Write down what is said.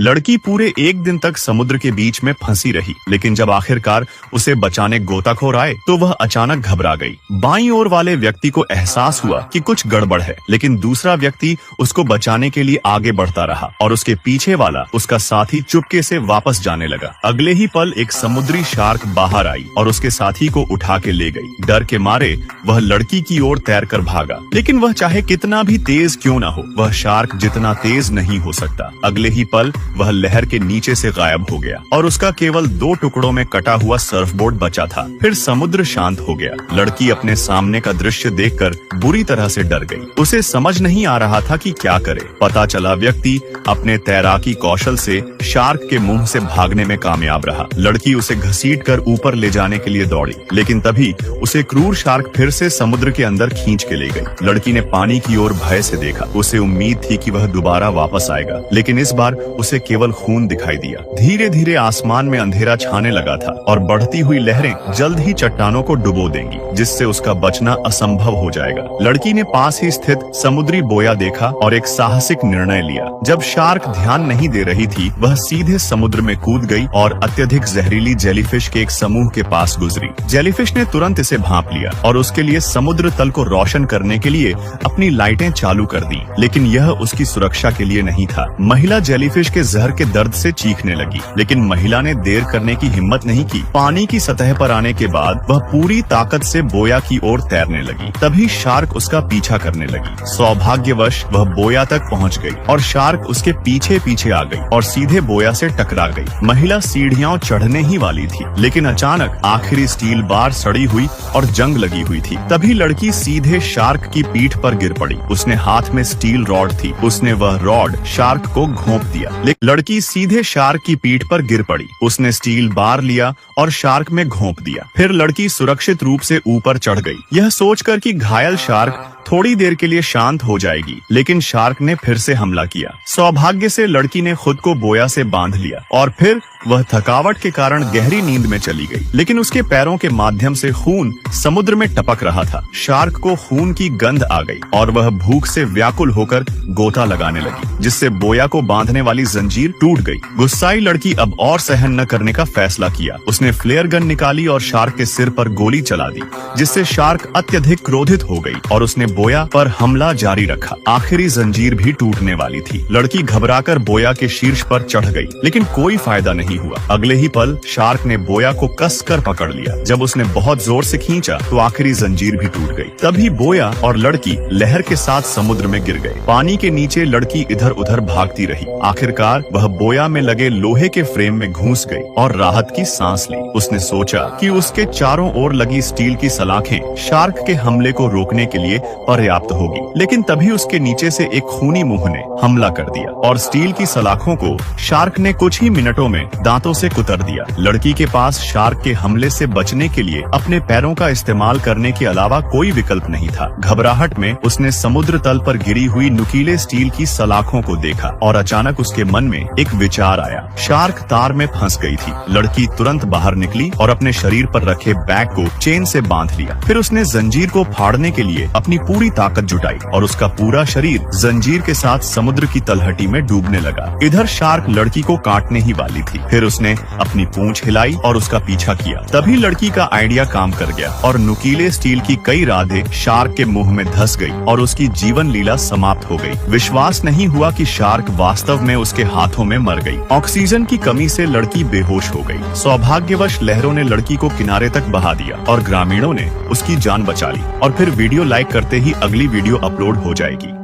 लड़की पूरे एक दिन तक समुद्र के बीच में फंसी रही, लेकिन जब आखिरकार उसे बचाने गोताखोर आए तो वह अचानक घबरा गई। बाईं ओर वाले व्यक्ति को एहसास हुआ कि कुछ गड़बड़ है, लेकिन दूसरा व्यक्ति उसको बचाने के लिए आगे बढ़ता रहा और उसके पीछे वाला उसका साथी चुपके से वापस जाने लगा। अगले ही पल एक समुद्री शार्क बाहर आई और उसके साथी को उठा के ले गई। डर के मारे वह लड़की की ओर तैरकर भागा, लेकिन वह चाहे कितना भी तेज क्यों न हो, वह शार्क जितना तेज नहीं हो सकता। अगले ही पल वह लहर के नीचे से गायब हो गया और उसका केवल 2 टुकड़ों में कटा हुआ सर्फबोर्ड बचा था। फिर समुद्र शांत हो गया। लड़की अपने सामने का दृश्य देखकर बुरी तरह से डर गई। उसे समझ नहीं आ रहा था कि क्या करे। पता चला व्यक्ति अपने तैराकी कौशल से शार्क के मुंह से भागने में कामयाब रहा। लड़की उसे घसीट कर ऊपर ले जाने के लिए दौड़ी, लेकिन तभी उसे क्रूर शार्क फिर से समुद्र के अंदर खींच के ले गई। लड़की ने पानी की ओर भय से देखा। उसे उम्मीद थी कि वह दोबारा वापस आएगा, लेकिन इस बार उसे केवल खून दिखाई दिया। धीरे धीरे आसमान में अंधेरा छाने लगा था और बढ़ती हुई लहरें जल्द ही चट्टानों को डुबो देंगी, जिससे उसका बचना असंभव हो जाएगा। लड़की ने पास ही स्थित समुद्री बोया देखा और एक साहसिक निर्णय लिया। जब शार्क ध्यान नहीं दे रही थी, वह सीधे समुद्र में कूद गई और अत्यधिक जहरीली जेलीफिश के एक समूह के पास गुजरी। जेलीफिश ने तुरंत इसे भांप लिया और उसके लिए समुद्र तल को रोशन करने के लिए अपनी लाइटें चालू कर दी, लेकिन यह उसकी सुरक्षा के लिए नहीं था। महिला जेलीफिश के जहर के दर्द से चीखने लगी, लेकिन महिला ने देर करने की हिम्मत नहीं की। पानी की सतह पर आने के बाद वह पूरी ताकत से बोया की ओर तैरने लगी। तभी शार्क उसका पीछा करने लगी। सौभाग्यवश वह बोया तक पहुंच गई और शार्क उसके पीछे पीछे आ गई और सीधे बोया से टकरा गई। महिला सीढ़ियां चढ़ने ही वाली थी, लेकिन अचानक आखिरी स्टील बार सड़ी हुई और जंग लगी हुई थी। तभी लड़की सीधे शार्क की पीठ पर गिर पड़ी। उसने हाथ में स्टील रॉड थी। उसने वह रॉड शार्क को घोंप दिया। लड़की सीधे शार्क की पीठ पर गिर पड़ी। उसने स्टील बार लिया और शार्क में घोंप दिया। फिर लड़की सुरक्षित रूप से ऊपर चढ़ गई, यह सोचकर कि घायल शार्क थोड़ी देर के लिए शांत हो जाएगी, लेकिन शार्क ने फिर से हमला किया। सौभाग्य से लड़की ने खुद को बोया से बांध लिया और फिर वह थकावट के कारण गहरी नींद में चली गई, लेकिन उसके पैरों के माध्यम से खून समुद्र में टपक रहा था। शार्क को खून की गंध आ गई और वह भूख से व्याकुल होकर गोता लगाने लगी, जिससे बोया को बांधने वाली जंजीर टूट गई। गुस्साई लड़की अब और सहन न करने का फैसला किया। उसने फ्लेयर गन निकाली और शार्क के सिर पर गोली चला दी, जिससे शार्क अत्यधिक क्रोधित हो गई और उसने बोया पर हमला जारी रखा। आखिरी जंजीर भी टूटने वाली थी। लड़की घबराकर बोया के शीर्ष पर चढ़ गई, लेकिन कोई फायदा नहीं हुआ। अगले ही पल शार्क ने बोया को कसकर पकड़ लिया। जब उसने बहुत जोर से खींचा तो आखिरी जंजीर भी टूट गई। तभी बोया और लड़की लहर के साथ समुद्र में गिर गए। पानी के नीचे लड़की इधर उधर भागती रही। आखिरकार वह बोया में लगे लोहे के फ्रेम में घुस गई और राहत की सांस ली। उसने सोचा कि उसके चारों ओर लगी स्टील की सलाखें शार्क के हमले को रोकने के लिए पर्याप्त होगी, लेकिन तभी उसके नीचे से एक खूनी मुंह ने हमला कर दिया और स्टील की सलाखों को शार्क ने कुछ ही मिनटों में दांतों से कुतर दिया। लड़की के पास शार्क के हमले से बचने के लिए अपने पैरों का इस्तेमाल करने के अलावा कोई विकल्प नहीं था। घबराहट में उसने समुद्र तल पर गिरी हुई नुकीले स्टील की सलाखों को देखा और अचानक उसके मन में एक विचार आया। शार्क तार में फंस गई थी। लड़की तुरंत बाहर निकली और अपने शरीर पर रखे बैग को चेन से बांध लिया। फिर उसने जंजीर को फाड़ने के लिए अपनी पूरी ताकत जुटाई और उसका पूरा शरीर जंजीर के साथ समुद्र की तलहटी में डूबने लगा। इधर शार्क लड़की को काटने ही वाली थी। फिर उसने अपनी पूंछ हिलाई और उसका पीछा किया। तभी लड़की का आइडिया काम कर गया और नुकीले स्टील की कई राधे शार्क के मुंह में धंस गई और उसकी जीवन लीला समाप्त हो गई। विश्वास नहीं हुआ कि शार्क वास्तव में उसके हाथों में मर गई। ऑक्सीजन की कमी से लड़की बेहोश हो गई। सौभाग्यवश लहरों ने लड़की को किनारे तक बहा दिया और ग्रामीणों ने उसकी जान बचा ली। और फिर वीडियो लाइक करते ही अगली वीडियो अपलोड हो जाएगी।